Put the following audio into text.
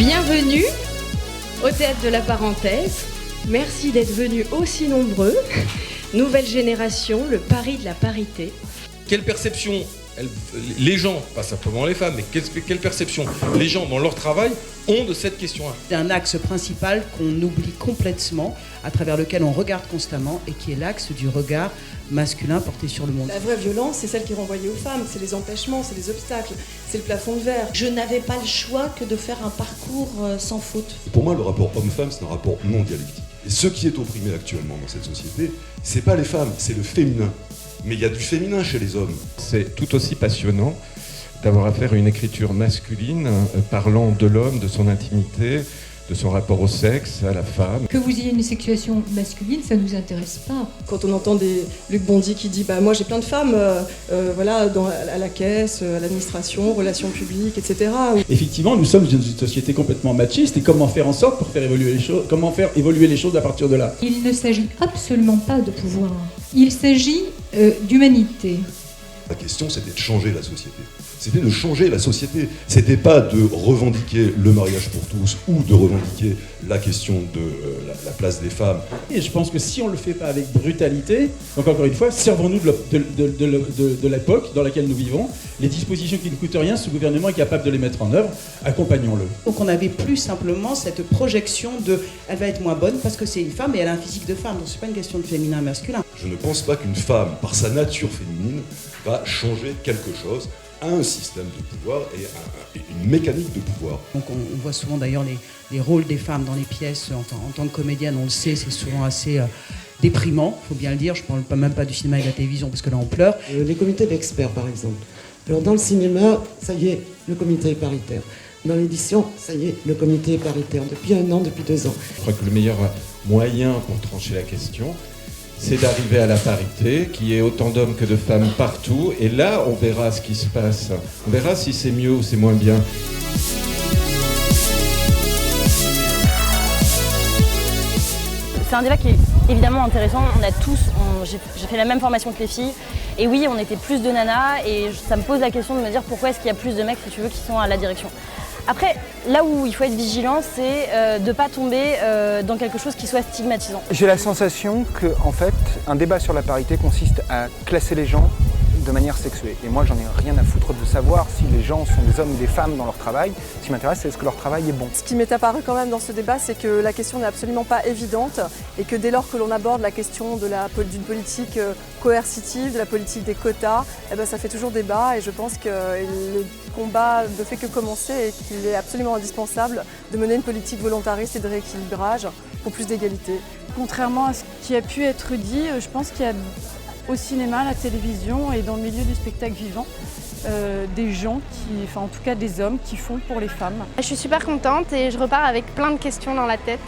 Bienvenue au Théâtre de la Parenthèse. Merci d'être venus aussi nombreux. Nouvelle génération, le pari de la parité. Quelle perception les gens, pas simplement les femmes, mais quelle perception les gens dans leur travail ont de cette question-là? C'est un axe principal qu'on oublie complètement, à travers lequel on regarde constamment et qui est l'axe du regard masculin porté sur le monde. La vraie violence, c'est celle qui est renvoyée aux femmes, c'est les empêchements, c'est les obstacles, c'est le plafond de verre. Je n'avais pas le choix que de faire un parcours sans faute. Pour moi, le rapport homme-femme, c'est un rapport non dialectique. Et ce qui est opprimé actuellement dans cette société, c'est pas les femmes, c'est le féminin. Mais il y a du féminin chez les hommes. C'est tout aussi passionnant d'avoir affaire à une écriture masculine parlant de l'homme, de son intimité, de son rapport au sexe, à la femme. Que vous ayez une sexuation masculine, ça ne nous intéresse pas. Quand on entend Luc Bondy qui dit moi j'ai plein de femmes voilà, à la caisse, à l'administration, relations publiques, etc. Effectivement, nous sommes une société complètement machiste et comment faire en sorte pour faire évoluer les choses, comment faire évoluer les choses à partir de là? Il ne s'agit absolument pas de pouvoir. Il s'agit d'humanité. La question, c'était de changer la société. C'était de changer la société. C'était pas de revendiquer le mariage pour tous ou de revendiquer la question de la place des femmes. Et je pense que si on le fait pas avec brutalité, donc encore une fois, servons-nous de l'époque dans laquelle nous vivons. Les dispositions qui ne coûtent rien, ce gouvernement est capable de les mettre en œuvre. Accompagnons-le. Donc on n'avait plus simplement cette projection de elle va être moins bonne parce que c'est une femme et elle a un physique de femme. Donc c'est pas une question de féminin-masculin. Je ne pense pas qu'une femme, par sa nature féminine, va changer quelque chose à un système de pouvoir et à une mécanique de pouvoir. Donc on voit souvent d'ailleurs les rôles des femmes dans les pièces en tant que comédienne, on le sait, c'est souvent assez déprimant, il faut bien le dire. Je ne parle même pas du cinéma et de la télévision parce que là on pleure. Les comités d'experts par exemple. Alors dans le cinéma, ça y est, le comité est paritaire. Dans l'édition, ça y est, le comité est paritaire depuis 1 an, depuis 2 ans. Je crois que le meilleur moyen pour trancher la question, c'est d'arriver à la parité, qu'il y ait autant d'hommes que de femmes partout, et là on verra ce qui se passe. On verra si c'est mieux ou c'est moins bien. C'est un débat qui est évidemment intéressant. J'ai fait la même formation que les filles. Et oui, on était plus de nanas et ça me pose la question de me dire pourquoi est-ce qu'il y a plus de mecs, si tu veux, qui sont à la direction. Après, là où il faut être vigilant, c'est de ne pas tomber dans quelque chose qui soit stigmatisant. J'ai la sensation que, en fait, un débat sur la parité consiste à classer les gens de manière sexuée. Et moi, j'en ai rien à foutre de savoir si les gens sont des hommes ou des femmes dans leur travail. Ce qui m'intéresse, c'est est-ce que leur travail est bon. Ce qui m'est apparu quand même dans ce débat, c'est que la question n'est absolument pas évidente et que dès lors que l'on aborde la question d'une politique coercitive, de la politique des quotas, eh ben, ça fait toujours débat et je pense que le combat ne fait que commencer et qu'il est absolument indispensable de mener une politique volontariste et de rééquilibrage pour plus d'égalité. Contrairement à ce qui a pu être dit, je pense qu'il y a au cinéma, à la télévision et dans le milieu du spectacle vivant, des gens en tout cas des hommes qui font pour les femmes. Je suis super contente et je repars avec plein de questions dans la tête.